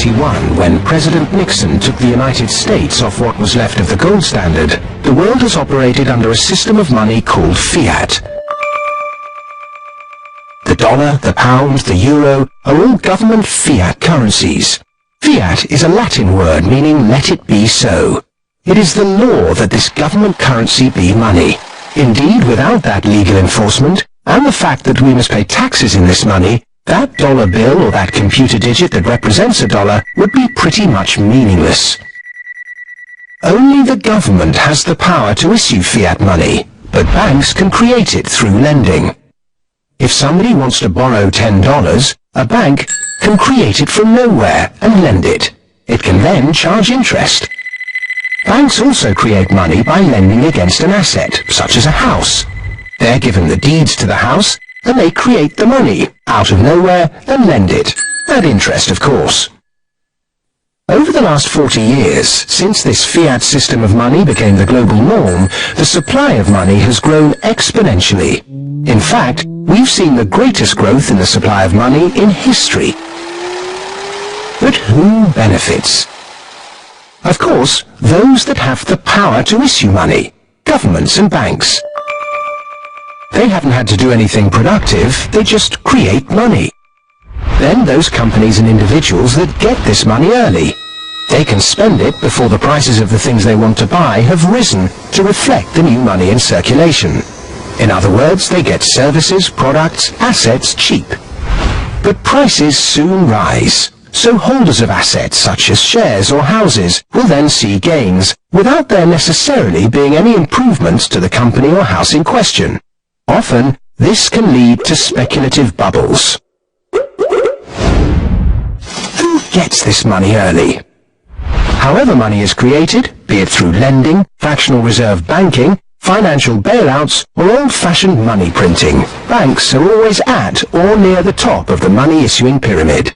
1971, when President Nixon took the United States off what was left of the gold standard, the world has operated under a system of money called fiat. The dollar, the pound, the euro are all government fiat currencies. Fiat is a Latin word meaning let it be so. It is the law that this government currency be money. Indeed, without that legal enforcement, and the fact that we must pay taxes in this money, that dollar bill or that computer digit that represents a dollar would be pretty much meaningless. Only the government has the power to issue fiat money, but banks can create it through lending. If somebody wants to borrow $10, a bank can create it from nowhere and lend it. It can then charge interest. Banks also create money by lending against an asset, such as a house. They're given the deeds to the house, and they create the money out of nowhere and lend it, at interest of course. Over the last 40 years, since this fiat system of money became the global norm, the supply of money has grown exponentially. In fact, we've seen the greatest growth in the supply of money in history. But who benefits? Of course, those that have the power to issue money, governments and banks. They haven't had to do anything productive, they just create money. Then those companies and individuals that get this money early. They can spend it before the prices of the things they want to buy have risen to reflect the new money in circulation. In other words, they get services, products, assets cheap. But prices soon rise. So holders of assets such as shares or houses will then see gains, without there necessarily being any improvements to the company or house in question. Often, this can lead to speculative bubbles. Who gets this money early? However money is created, be it through lending, fractional reserve banking, financial bailouts, or old-fashioned money printing, banks are always at or near the top of the money-issuing pyramid.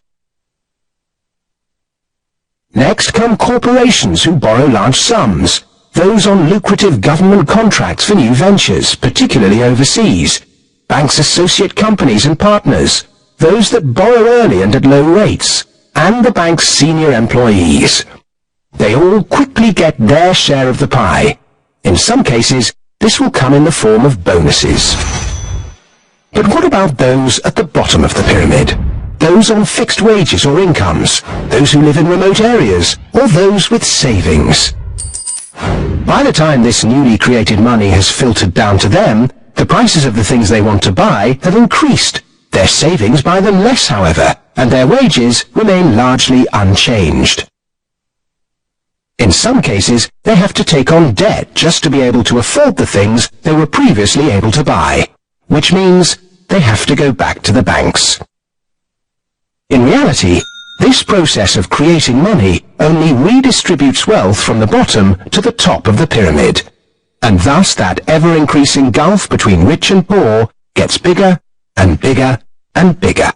Next come corporations who borrow large sums, those on lucrative government contracts for new ventures, particularly overseas, banks' associate companies and partners, those that borrow early and at low rates, and the bank's senior employees. They all quickly get their share of the pie. In some cases, this will come in the form of bonuses. But what about those at the bottom of the pyramid? Those on fixed wages or incomes, those who live in remote areas, or those with savings. By the time this newly created money has filtered down to them, the prices of the things they want to buy have increased. Their savings buy them less, however, and their wages remain largely unchanged. In some cases, they have to take on debt just to be able to afford the things they were previously able to buy, which means they have to go back to the banks. In reality, this process of creating money only redistributes wealth from the bottom to the top of the pyramid, and thus that ever-increasing gulf between rich and poor gets bigger and bigger and bigger.